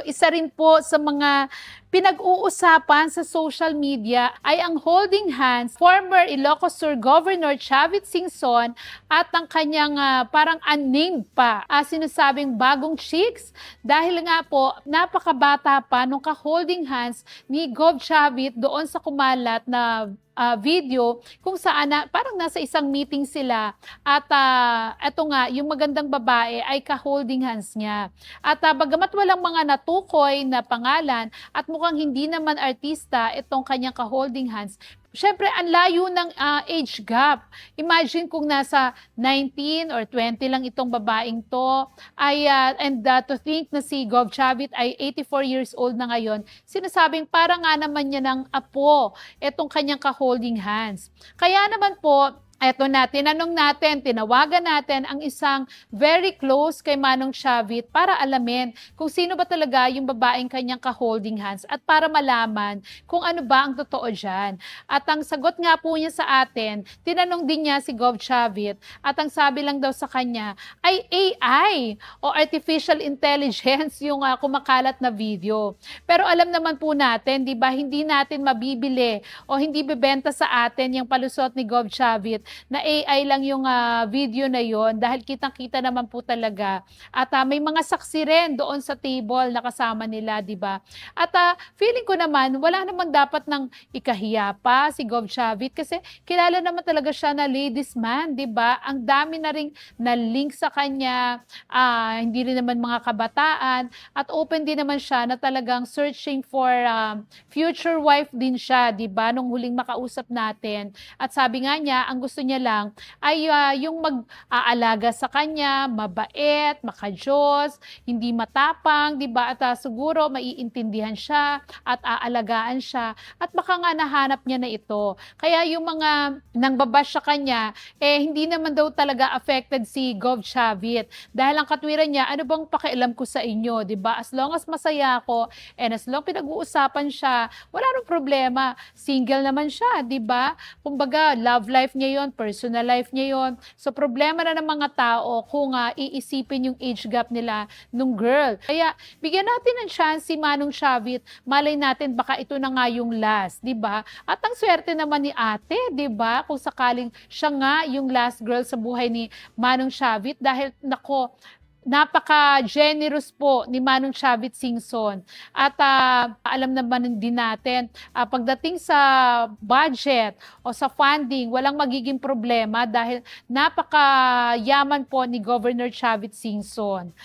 Isa rin po sa mga pinag-uusapan sa social media ay ang holding hands former Ilocos Sur Governor Chavit Singson at ang kanyang parang unnamed pa sinasabing bagong chicks dahil nga po napakabata pa nung ka-holding hands ni Gov Chavit doon sa kumalat na video kung saan parang nasa isang meeting sila at eto nga yung magandang babae ay ka-holding hands niya. At bagamat walang mga natukoy na pangalan at mukhang hindi naman artista itong kanyang ka-holding hands, syempre ang layo ng age gap. Imagine kung nasa 19 or 20 lang itong babaeng to to think na si Gov Chavit ay 84 years old na ngayon, sinasabing para nga naman niya ng apo itong kanyang ka-holding hands. Kaya naman po, eto na, tinanong natin, tinawagan natin ang isang very close kay Manong Chavit para alamin kung sino ba talaga yung babaeng kanyang ka-holding hands at para malaman kung ano ba ang totoo dyan. At ang sagot nga po niya sa atin, tinanong din niya si Gov Chavit at ang sabi lang daw sa kanya ay AI o Artificial Intelligence yung kumakalat na video. Pero alam naman po natin, di ba, hindi natin mabibili o hindi bebenta sa atin yung palusot ni Gov Chavit na AI lang yung video na yon dahil kitang-kita naman po talaga. At may mga saksi rin doon sa table na kasama nila, di ba? At feeling ko naman, wala namang dapat ng ikahiya pa si Gov Chavit kasi kilala naman talaga siya na ladies man, di ba? Ang dami na ring na-link sa kanya, hindi rin naman mga kabataan at open din naman siya na talagang searching for future wife din siya, di ba? Nung huling makausap natin. At sabi nga niya, ang gusto niya lang ay yung mag-aalaga sa kanya, mabait, makajos, hindi matapang, di ba? At siguro maiintindihan siya at aalagaan siya at baka nga nahanap niya na ito. Kaya yung mga nangbabash sa kanya, hindi naman daw talaga affected si Gov Chavit. Dahil ang katwiran niya, ano bang pakialam ko sa inyo, di ba? As long as masaya ako and as long pinag-uusapan siya, wala nang problema. Single naman siya, di ba? Kumbaga, love life niya yon, personal life niya yon. So problema na ng mga tao kung iisipin yung age gap nila nung girl. Kaya bigyan natin ng chance si Manong Chavit. Malay natin baka ito na nga yung last, 'di ba? At ang swerte naman ni Ate, 'di ba? Kung sakaling siya nga yung last girl sa buhay ni Manong Chavit dahil nako, napaka-generous po ni Manong Chavit Singson. At alam naman din natin, pagdating sa budget o sa funding, walang magiging problema dahil napaka-yaman po ni Governor Chavit Singson.